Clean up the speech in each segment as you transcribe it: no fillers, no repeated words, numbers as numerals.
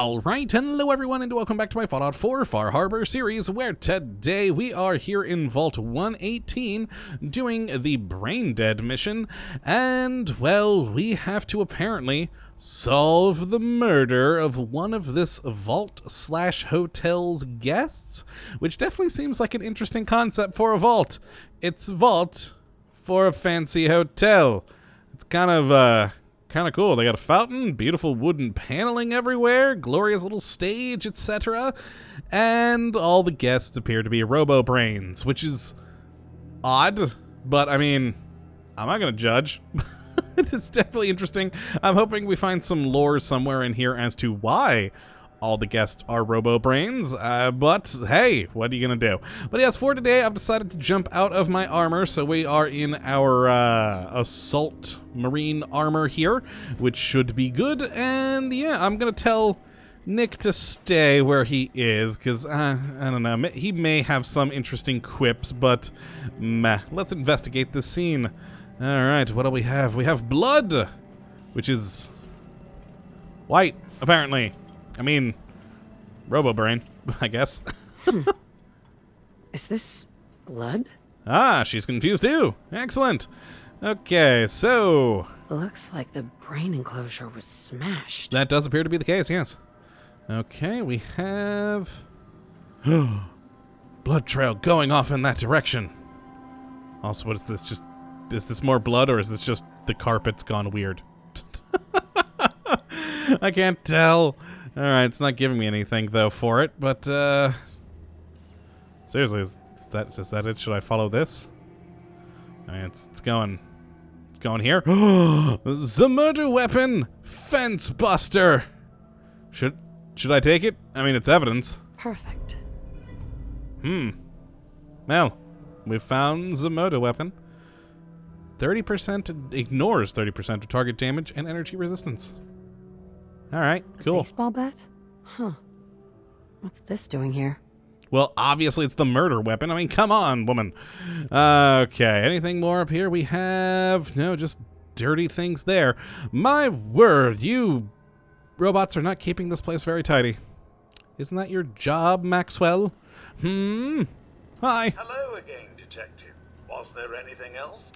Alright, hello everyone and welcome back to my Fallout 4 Far Harbor series, where today we are here in Vault 118 doing the Brain Dead mission, and, well, we have to apparently solve the murder of one of this vault/hotel's guests, which definitely seems like an interesting concept for a vault. It's a vault for a fancy hotel. It's kind of cool. They got a fountain, beautiful wooden paneling everywhere, glorious little stage, etc. And all the guests appear to be robo-brains, which is odd, but I mean, I'm not going to judge. It's definitely interesting. I'm hoping we find some lore somewhere in here as to why all the guests are robo-brains, but hey, what are you gonna do? But yes, for today, I've decided to jump out of my armor, so we are in our assault marine armor here, which should be good, and yeah, I'm gonna tell Nick to stay where he is, because, I don't know, he may have some interesting quips, but meh. Let's investigate this scene. Alright, what do we have? We have blood, which is white, apparently. I mean, robo-brain, I guess. Is this blood? Ah, she's confused too. Excellent. Okay, so Looks like the brain enclosure was smashed. that does appear to be the case, yes. Okay, we have blood trail going off in that direction. Also, what is this? Is this more blood, or is this just the carpet's gone weird? I can't tell. Alright, it's not giving me anything, though, for it, but, seriously, is that it? Should I follow this? I mean, it's going here. The murder weapon! Fence buster! Should I take it? I mean, it's evidence. Perfect. Well, we found the murder weapon. 30% ignores 30% of target damage and energy resistance. Alright, cool. A baseball bat? Huh. What's this doing here? Well, obviously it's the murder weapon. I mean, come on, woman. Okay, anything more up here? We have... No, just dirty things there. My word, you robots are not keeping this place very tidy. Isn't that your job, Maxwell? Hi. Hello again, Detective. Was there anything else?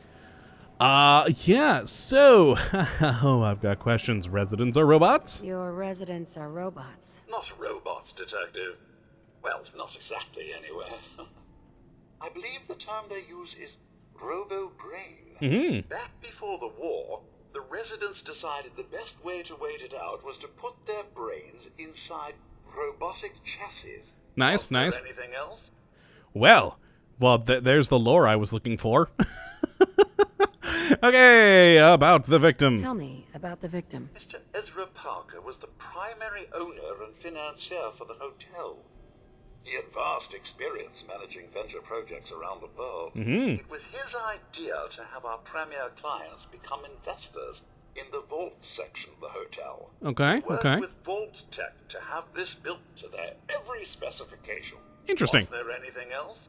Yeah, so... oh, I've got questions. Residents are robots? Your residents are robots. Not robots, Detective. Well, not exactly, anyway. I believe the term they use is robo-brain. Back before the war, the residents decided the best way to wait it out was to put their brains inside robotic chassis. Nice, nice. Was there anything else? Well, there's the lore I was looking for. Okay, about the victim. Tell me about the victim. Mr. Ezra Parker was the primary owner and financier for the hotel. He had vast experience managing venture projects around the world. It was his idea to have our premier clients become investors in the vault section of the hotel. Okay, Worked okay. with vault-tec to have this built to their every specification. Interesting. Was there anything else?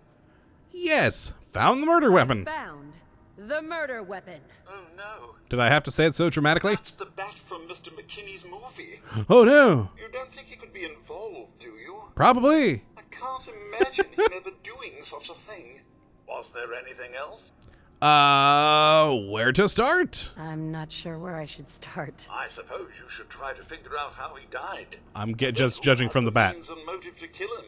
Yes, found the murder weapon. Found the murder weapon. Oh no. Did I have to say it so dramatically? That's the bat from Mr. McKinney's movie. Oh no. You don't think he could be involved, do you? Probably. I can't imagine him ever doing such a thing. Was there anything else? Where to start? I'm not sure where I should start. I suppose you should try to figure out how he died. I'm just judging from the bat. Means and motive to kill him.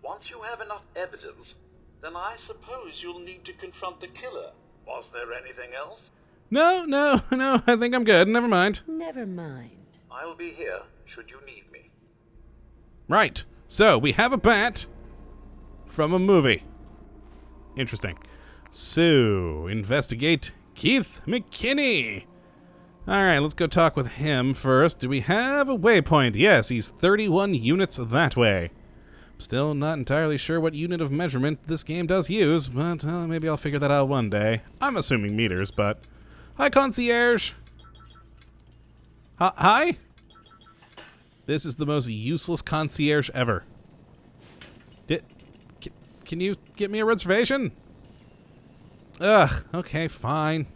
Once you have enough evidence, then I suppose you'll need to confront the killer. Was there anything else? No, I think I'm good. Never mind. Never mind. I'll be here should you need me. Right. So, we have a bat from a movie. Interesting. So, investigate Keith McKinney. Alright, let's go talk with him first. Do we have a waypoint? Yes, he's 31 units that way. Still not entirely sure what unit of measurement this game does use, but maybe I'll figure that out one day. I'm assuming meters, but... Hi, concierge! Hi? This is the most useless concierge ever. Can you get me a reservation? Ugh, okay, fine.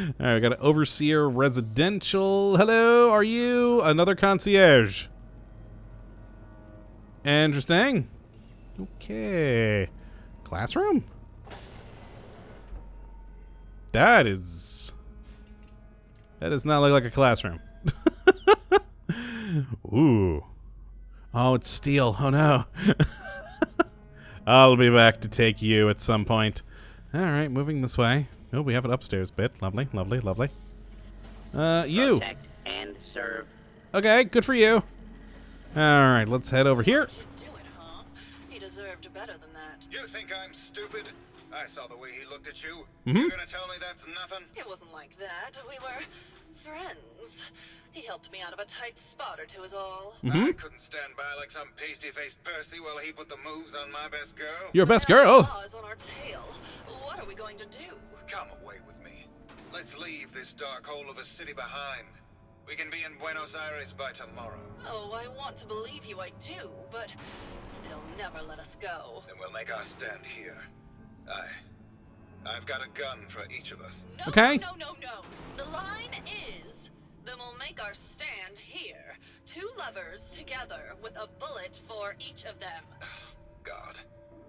All right, we got an overseer residential. Hello, are you another concierge? Interesting. Okay. Classroom? That does not look like a classroom. Ooh. Oh, it's steel. Oh, no. I'll be back to take you at some point. All right, moving this way. Oh, we have an upstairs bit. Lovely, lovely, lovely. You. Protect and serve. Okay, good for you. All right, let's head over here. You do it, huh? He deserved better than that. You think I'm stupid? I saw the way he looked at you. Mm-hmm. You're gonna tell me that's nothing? It wasn't like that. We were friends. He helped me out of a tight spot or two is all. I couldn't stand by like some pasty-faced Percy while he put the moves on my best girl. Your best Now the girl. law is on our tail. What are we going to do? Come away with me. Let's leave this dark hole of a city behind. We can be in Buenos Aires by tomorrow. Oh, I want to believe you, I do, but they'll never let us go. Then we'll make our stand here. I've got a gun for each of us. No, Okay. no. The line is, then we'll make our stand here. 2 lovers together with a bullet for each of them. God,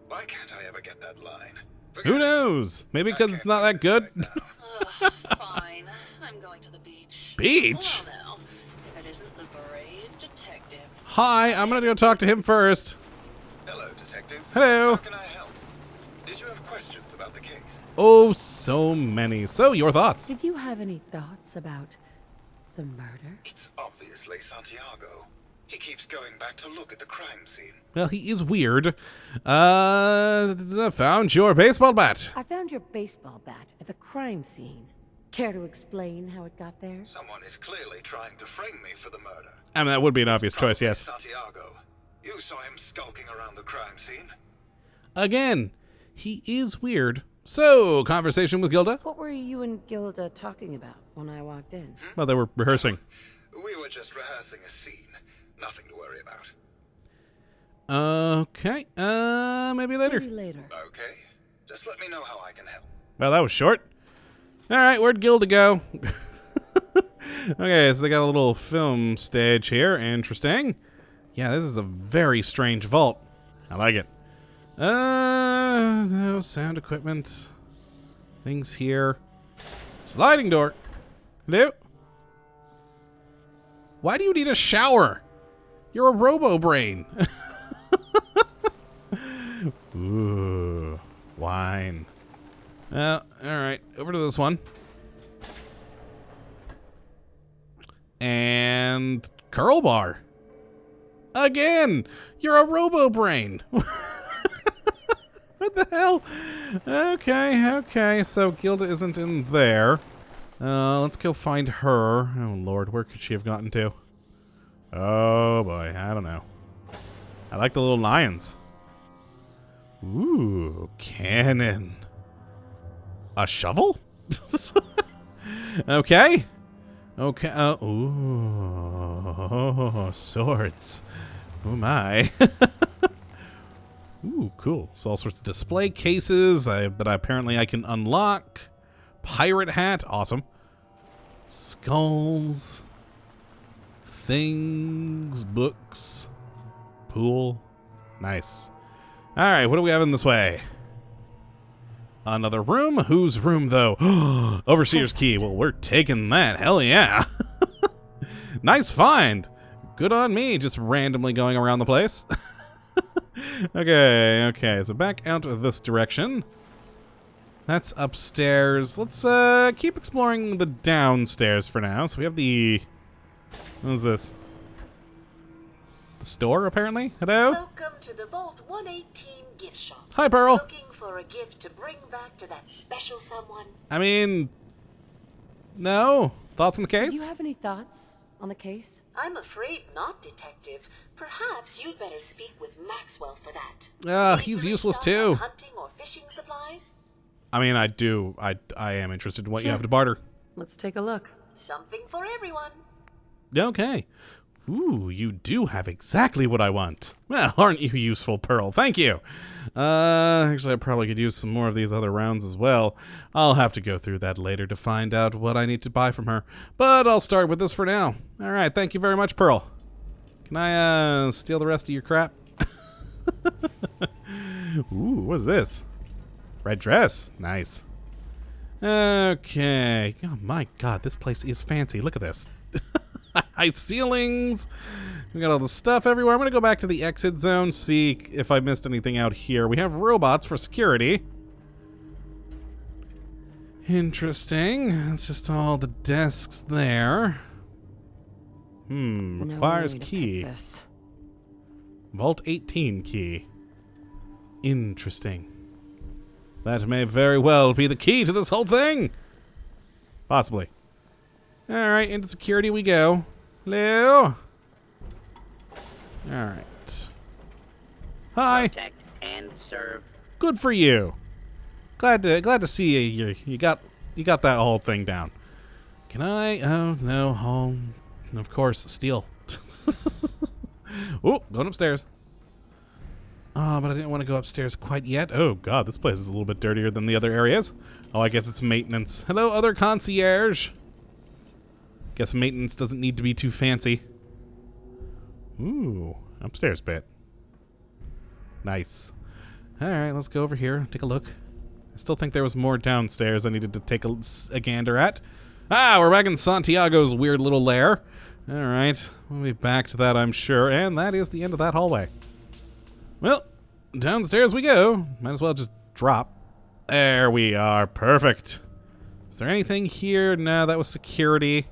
why can't I ever get that line? Who knows? Maybe because it's not that good. Ugh, fine. I'm going to the beach. Beach? Well now, if it isn't the brave detective. Hi, I'm gonna go talk to him first. Hello, detective. Hello. How can I help? Did you have questions about the case? Oh, so many. So, your thoughts? Did you have any thoughts about the murder? It's obviously Santiago. He keeps going back to look at the crime scene. Well, he is weird. Found your baseball bat. I found your baseball bat at the crime scene. Care to explain how it got there? Someone is clearly trying to frame me for the murder. I mean, that would be an obvious choice, Probably yes. Santiago. You saw him skulking around the crime scene. Again, he is weird. So, conversation with Gilda? What were you and Gilda talking about when I walked in? Well, they were rehearsing. We were just rehearsing a scene. Nothing to worry about. Okay, maybe later. Maybe later. Okay. Just let me know how I can help. Well, that was short. All right, where'd Gilda go? Okay, so they got a little film stage here. Interesting. Yeah, this is a very strange vault. I like it. No sound equipment. Things here. Sliding door. Hello? Why do you need a shower? You're a robo-brain. Ooh, wine. All right, over to this one. And curl bar. Again, you're a robo-brain. What the hell? Okay. So Gilda isn't in there. Let's go find her. Oh, Lord, where could she have gotten to? Oh, boy, I don't know. I like the little lions. Ooh, cannon. A shovel? Okay. Ooh, swords. Oh, my. Ooh, cool. So all sorts of display cases that apparently I can unlock. Pirate hat. Awesome. Skulls. Things. Books. Pool. Nice. All right, what do we have in this way? Another room? Whose room, though? Overseer's key. Well, we're taking that. Hell yeah. Nice find. Good on me, just randomly going around the place. Okay. So back out of this direction. That's upstairs. Let's keep exploring the downstairs for now. So we have the... What is this? The store, apparently? Hello? Welcome to the Vault 118 gift shop. Hi, Pearl. Looking for a gift to bring back to that special someone? I mean... No? Thoughts on the Do case? you have any thoughts on the case? I'm afraid not, Detective. Perhaps you'd better speak with Maxwell for that. Need He's to useless restock on too. Hunting or fishing supplies? I mean, I do. I am interested in what you have to barter. Let's take a look. Something for everyone. Okay. Ooh, you do have exactly what I want. Well, aren't you useful, Pearl? Thank you. Actually, I probably could use some more of these other rounds as well. I'll have to go through that later to find out what I need to buy from her. But I'll start with this for now. All right, thank you very much, Pearl. Can I steal the rest of your crap? Ooh, what is this? Red dress. Nice. Okay. Oh my god, this place is fancy. Look at this. High ceilings. We got all the stuff everywhere. I'm going to go back to the exit zone, see if I missed anything out here. We have robots for security. Interesting. It's just all the desks there. Requires key. Vault 18 key. Interesting. That may very well be the key to this whole thing. Possibly. Alright, into security we go. Hello? Alright. Hi. Protect and serve. Good for you. Glad to see you got that whole thing down. Can I? Oh no, home. Of course, steal. Oh, going upstairs. Oh, but I didn't want to go upstairs quite yet. Oh god, this place is a little bit dirtier than the other areas. Oh, I guess it's maintenance. Hello, other concierge. Guess maintenance doesn't need to be too fancy. Ooh, upstairs bit. Nice. Alright, let's go over here, take a look. I still think there was more downstairs I needed to take a gander at. Ah, we're back in Santiago's weird little lair. Alright, we'll be back to that, I'm sure. And that is the end of that hallway. Well, downstairs we go. Might as well just drop. There we are. Perfect. Is there anything here? No, that was security.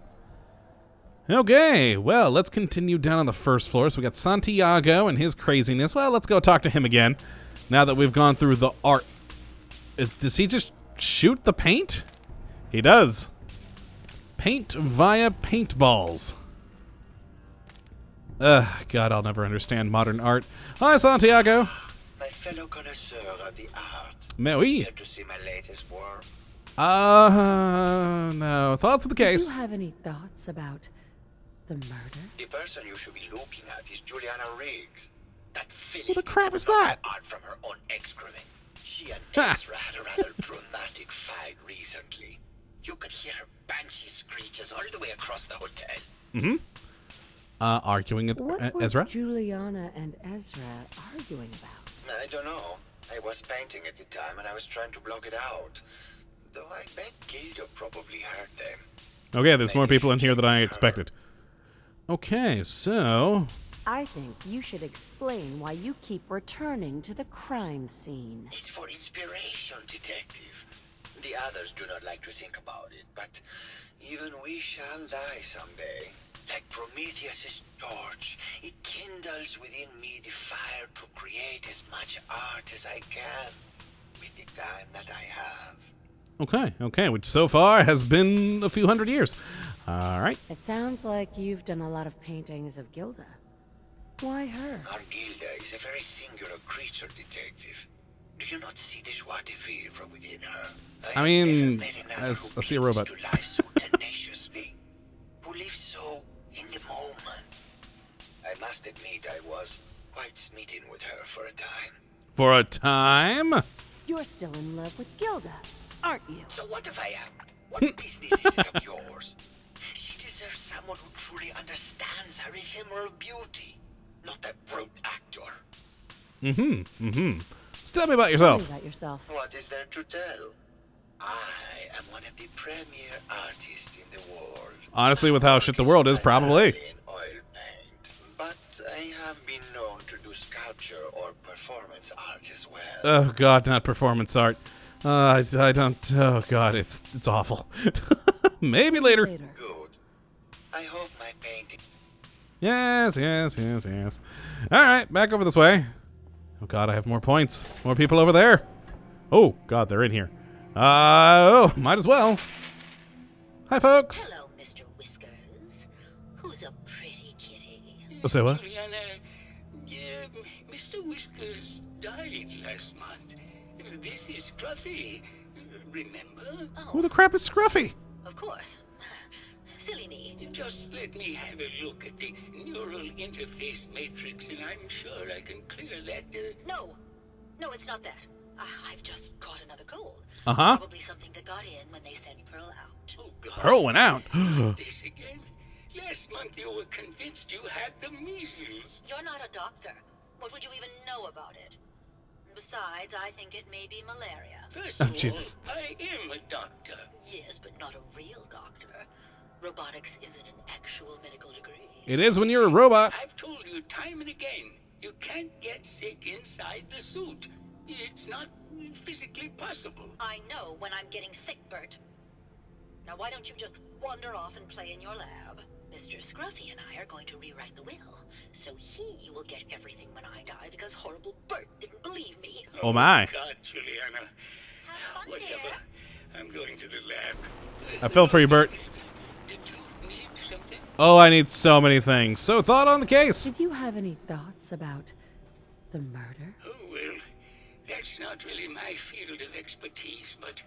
Okay, well, let's continue down on the first floor. So we got Santiago and his craziness. Well, let's go talk to him again. Now that we've gone through the art. Does he just shoot the paint? He does. Paint via paintballs. God, I'll never understand modern art. Hi, Santiago. My fellow connoisseur of the art. Mais oui. Here to see my latest work. No. Thoughts of the case? Do you have any thoughts about the murder? The person you should be looking at is Juliana Riggs. That Who the crap is that? Art from her own excrement. She and Ezra had a rather dramatic fight recently. You could hear her banshee screeches all the way across the hotel. Mm-hmm. Arguing with Ezra? What were Juliana and Ezra arguing about? I don't know. I was painting at the time and I was trying to block it out. Though I bet Gilda probably heard them. Okay, there's more people in here than I expected. Okay, so... I think you should explain why you keep returning to the crime scene. It's for inspiration, detective. The others do not like to think about it, but even we shall die someday. Like Prometheus's torch, it kindles within me the fire to create as much art as I can with the time that I have. Okay, which so far has been a few hundred years. All right. It sounds like you've done a lot of paintings of Gilda. Why her? Our Gilda is a very singular creature, detective. Do you not see the joie de vivre within her? I mean, I see a robot. To life so tenaciously, who lives so in the moment. I must admit I was quite smitten with her for a time. For a time? You're still in love with Gilda, aren't you? So what if I am? What business is it of yours? She deserves someone who truly understands her ephemeral beauty, not that brute actor. So tell me about yourself. Tell me about yourself. What is there to tell? I am one of the premier artists in the world. Honestly, with how shit the world is, probably. In oil paint, but I have been known to do sculpture or performance art as well. Oh god, not performance art. I don't. Oh god, it's awful. Maybe later. Good. I hope my painting. Yes. All right, back over this way. Oh god, I have more points. More people over there. Oh god, they're in here. Might as well. Hi, folks. Hello, Mr. Whiskers. Who's a pretty kitty? Say what? Juliana, Mr. Whiskers died last month. This is Scruffy. Remember? Who the crap is Scruffy? Of course. Silly me. Just let me have a look at the neural interface matrix, and I'm sure I can clear that. No. No, it's not that. I've just caught another cold. Uh-huh. Probably something that got in when they sent Pearl out. Oh, God. Pearl went out. Not this again. Last month you were convinced you had the measles. You're not a doctor. What would you even know about it? Besides, I think it may be malaria. First of Jeez. all, I am a doctor. Yes, but not a real doctor. Robotics isn't an actual medical degree. It is when you're a robot. I've told you time and again, you can't get sick inside the suit. It's not physically possible. I know when I'm getting sick, Bert. Now why don't you just wander off and play in your lab? Mr. Scruffy and I are going to rewrite the will, so he will get everything when I die because horrible Bert didn't believe me. Oh, my. God, Juliana. Have fun, Whatever. dear. I'm going to the lab. I felt for you, Bert. Did you need something? Oh, I need so many things. So, thought on the case. Did you have any thoughts about the murder? Oh, well, that's not really my field of expertise, but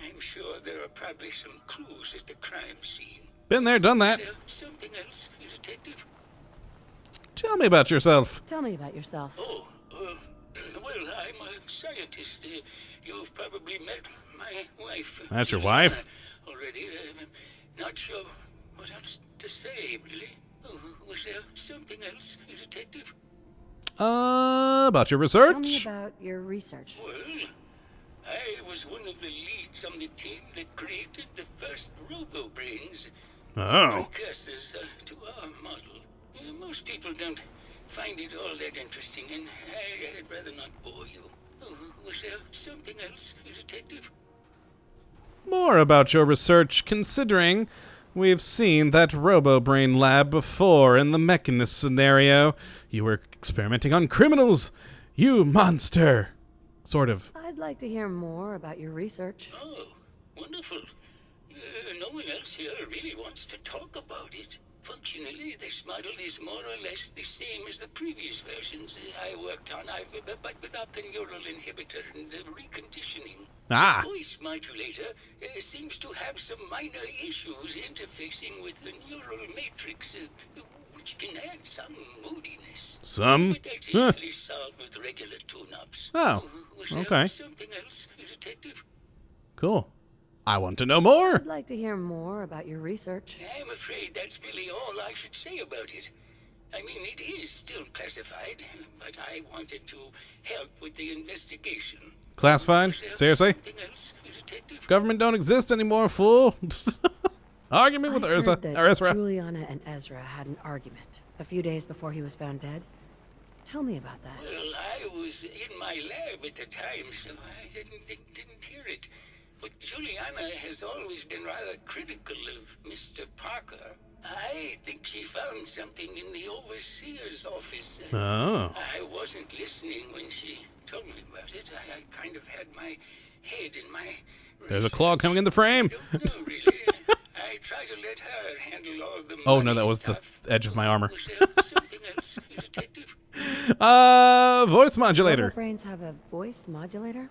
I'm sure there are probably some clues at the crime scene. Been there, done that. Is there something else, Detective? Tell me about yourself. Tell me about yourself. Oh, well, I'm a scientist. You've probably met my wife. That's your Juliana, wife? Already. I'm not sure what else to say, really. Oh, was there something else, Detective? About your Tell me research? about your research. Well, I was one of the leads on the team that created the first robo-brains. Oh. Precursors to our model. Most people don't find it all that interesting, and I'd rather not bore you. Oh, was there something else, Detective? More about your research, considering we've seen that RoboBrain lab before in the Mechanist scenario. You were experimenting on criminals. You monster. Sort of. I'd like to hear more about your research. Oh, wonderful. No one else here really wants to talk about it. Functionally, this model is more or less the same as the previous versions I worked on, but without the neural inhibitor and the reconditioning. Ah. The voice modulator seems to have some minor issues interfacing with the neural matrix, which can add some moodiness. Some? But that's Huh. easily solved with regular tune-ups. Oh, Was there okay. something else, Detective? Cool. I want to know more. I'd like to hear more about your research. I'm afraid that's really all I should say about it. I mean, it is still classified, but I wanted to help with the investigation. Classified? Was there Seriously? something else, Detective? Government don't exist anymore, fool. Argument with I Urza. heard Or that Ezra. Juliana and Ezra had an argument a few days before he was found dead. Tell me about that. Well, I was in my lab at the time, so I didn't hear it. But Juliana has always been rather critical of Mr. Parker. I think she found something in the overseer's office. Oh. I wasn't listening when she told me about it. I kind of had my head in my... There's a claw coming in the frame. I don't know, really. I try to let her handle all the Oh, no, money that was the stuff. edge of my armor. Was there something else, Detective? Voice modulator. Brains have a voice modulator?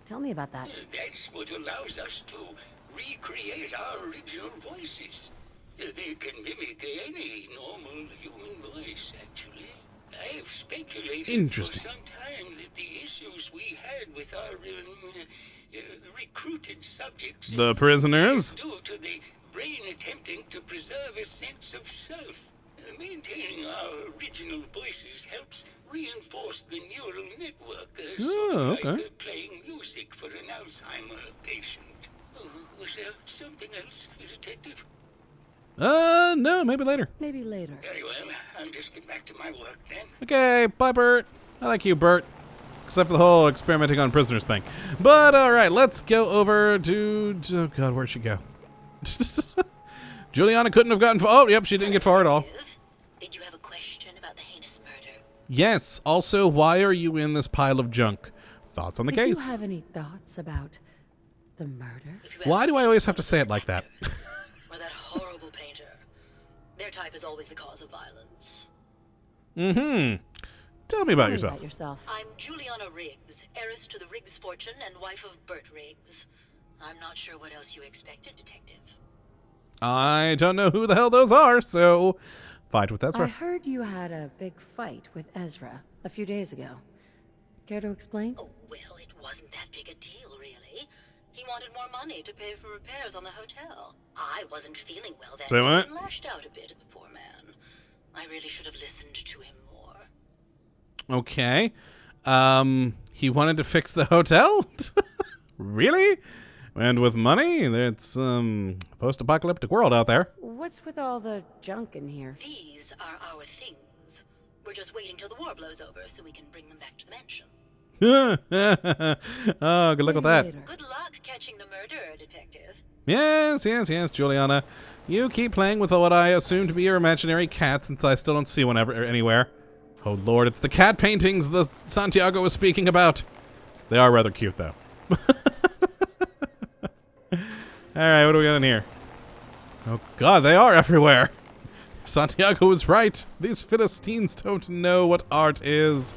Tell me about that. That's what allows us to recreate our original voices. They can mimic any normal human voice, actually. I've speculated Interesting. for some time that the issues we had with our recruited subjects The prisoners? due to the brain attempting to preserve a sense of self. Maintaining our original voices helps reinforce the neural network, sort of okay. like playing music for an Alzheimer patient. Was there something else, Detective? No, maybe later. Maybe later. Very well, I'll just get back to my work then. Okay, bye, Bert. I like you, Bert. Except for the whole experimenting on prisoners thing. But, alright, let's go over to... Oh, God, where'd she go? Juliana couldn't have gotten... Oh, yep, she didn't get far at all. Did you have a question about the heinous murder? Yes, also, why are you in this pile of junk? Thoughts on the Did case? you have any thoughts about the murder? If you Why ask do I always have to say it like that? or that horrible painter. Their type is always the cause of violence. Mm-hmm. Tell me about Tell me yourself. about yourself. I'm Juliana Riggs, heiress to the Riggs fortune and wife of Bert Riggs. I'm not sure what else you expected, Detective. I don't know who the hell those are, so... Fight with I Ezra. heard you had a big fight with Ezra a few days ago. Care to explain? Oh, well, it wasn't that big a deal, really. He wanted more money to pay for repairs on the hotel. I wasn't feeling well that Say day what? and lashed out a bit at the poor man. I really should have listened to him more. Okay. He wanted to fix the hotel? Really? And with money? It's, post-apocalyptic world out there. What's with all the junk in here? These are our things. We're just waiting till the war blows over so we can bring them back to the mansion. Oh, good luck with that. Later. Good luck catching the murderer, Detective. Yes, Juliana. You keep playing with what I assume to be your imaginary cat, since I still don't see one anywhere. Oh lord, it's the cat paintings the Santiago was speaking about. They are rather cute, though. Alright, what do we got in here? Oh god, they are everywhere. Santiago was right. These Philistines don't know what art is.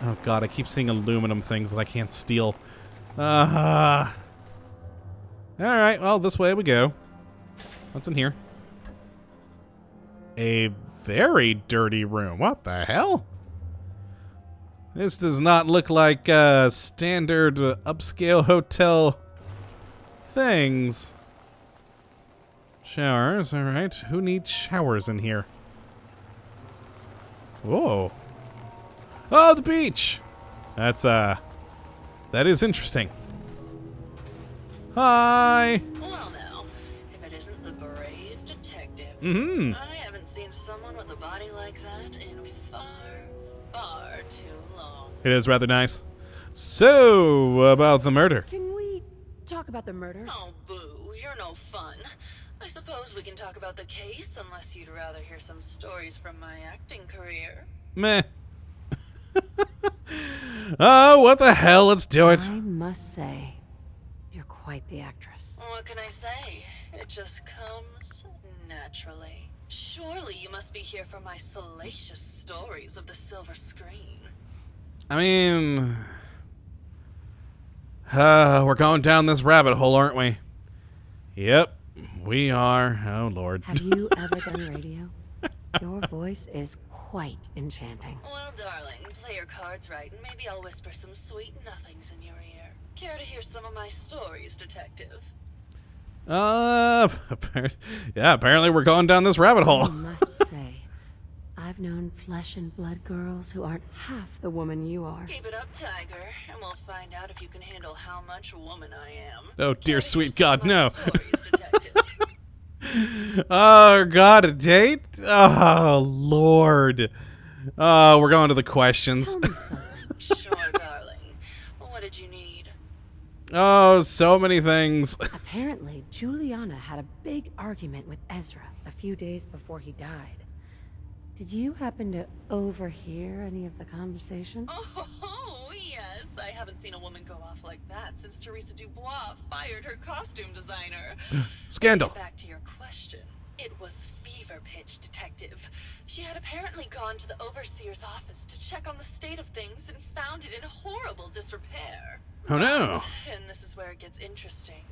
Oh god, I keep seeing aluminum things that I can't steal. Alright, well, this way we go. What's in here? A very dirty room. What the hell? This does not look like standard upscale hotel things. Showers, alright. Who needs showers in here? Whoa. Oh, the beach! That's, that is interesting. Hi! Well now, if it isn't the brave detective. Mm-hmm. I haven't seen someone with a body like that in far, far too long. It is rather nice. So, about the murder. Can we talk about the murder? Oh, boo, you're no fun. I suppose we can talk about the case, unless you'd rather hear some stories from my acting career. Meh. Oh, what the hell? Let's do it. I must say, you're quite the actress. What can I say? It just comes naturally. Surely you must be here for my salacious stories of the silver screen. I mean... we're going down this rabbit hole, aren't we? Yep, we are. Oh, Lord. Have you ever done radio? Your voice is quite enchanting. Well, darling, play your cards right, and maybe I'll whisper some sweet nothings in your ear. Care to hear some of my stories, Detective? Yeah, apparently we're going down this rabbit I hole. must say, I've known flesh and blood girls who aren't half the woman you are. Keep it up, Tiger, and we'll find out if you can handle how much woman I am. Oh, dear Care to sweet hear some God, of my no. stories, Detective? Oh, God, a date? Oh, Lord. Oh, we're going to the questions. Tell me something. Sure, darling. What did you need? Oh, so many things. Apparently, Juliana had a big argument with Ezra a few days before he died. Did you happen to overhear any of the conversation? Oh, yes. I haven't seen a woman go off like that since Teresa Dubois fired her costume designer. Scandal. Get back to your question. It was fever pitch, Detective. She had apparently gone to the overseer's office to check on the state of things and found it in horrible disrepair. Oh, no. And this is where it gets interesting.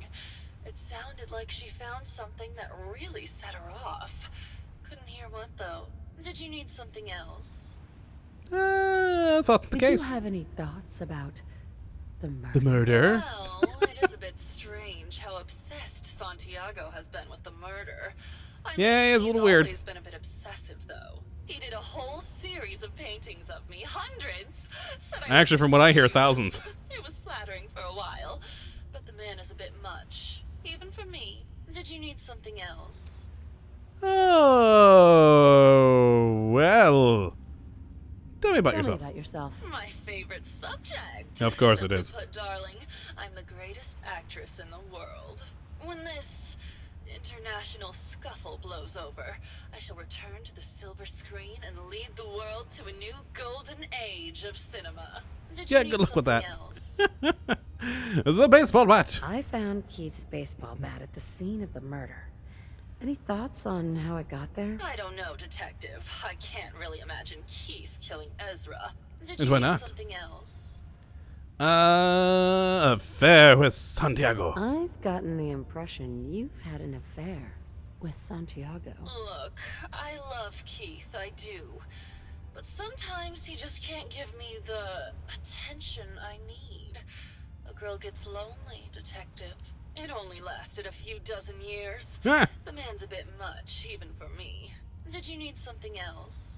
It sounded like she found something that really set her off. Couldn't hear what, though. Did you need something else? I thought that's the Did case. you have any thoughts about the murder? The murder? Well, it is a bit strange how obsessed Santiago has been with the murder. I Yeah, mean, he is a little weird. He's always been a bit obsessive, though. He did a whole series of paintings of me, hundreds. Said I Actually, from what I hear, thousands. It was flattering for a while, but the man is a bit much, even for me. Did you need something else? Oh, well. Tell me about Tell yourself. me about yourself. My favorite subject. Of course it Simply is. put, darling, I'm the greatest actress in the world. When this international scuffle blows over, I shall return to the silver screen and lead the world to a new golden age of cinema. Did you Yeah, need good luck with that. something else? The baseball bat. I found Keith's baseball bat at the scene of the murder. Any thoughts on how it got there? I don't know, Detective. I can't really imagine Keith killing Ezra. Did And you why need not? something else? Affair with Santiago. I've gotten the impression you've had an affair with Santiago. Look, I love Keith, I do. But sometimes he just can't give me the attention I need. A girl gets lonely, Detective. It only lasted a few dozen years. Ah. The man's a bit much, even for me. Did you need something else?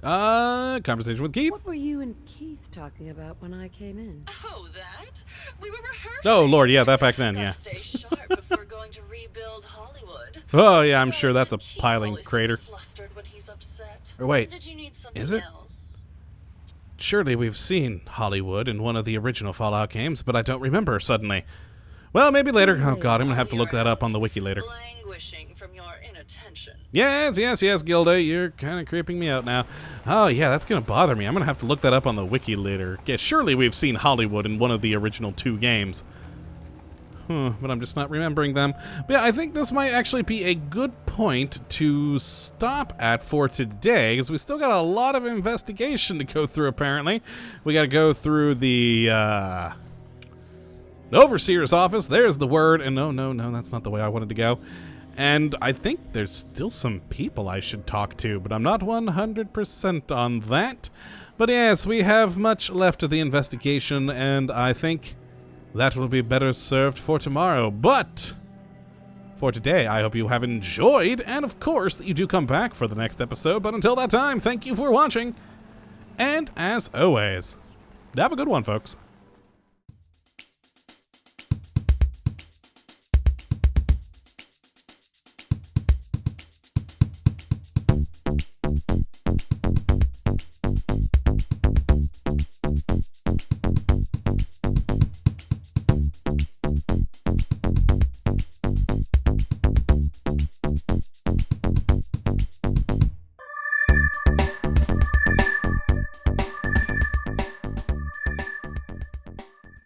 Conversation with Keith. What were you and Keith talking about when I came in? Oh, that? We were rehearsing. Oh, Lord, yeah, that back then, Gotta yeah. stay sharp if we're going to rebuild Hollywood. Oh, yeah, I'm sure that's a Keith piling always gets crater. flustered when he's upset. Or wait, Did you need something is it? else? Surely we've seen Hollywood in one of the original Fallout games, but I don't remember suddenly. Well, maybe later. Oh, God, I'm going to have to look that up on the wiki later. Languishing from your inattention. Yes, Gilda, you're kind of creeping me out now. Oh, yeah, that's going to bother me. I'm going to have to look that up on the wiki later. Yeah, surely we've seen Hollywood in one of the original 2 games. But I'm just not remembering them. But yeah, I think this might actually be a good point to stop at for today, because we still got a lot of investigation to go through, apparently. We got to go through the, Overseer's office. There's the word. And no, that's not the way I wanted to go. And I think there's still some people I should talk to, but I'm not 100% on that. But yes, we have much left of the investigation, and I think that will be better served for tomorrow. But for today, I hope you have enjoyed, and of course that you do come back for the next episode. But until that time, thank you for watching, and as always, have a good one, folks.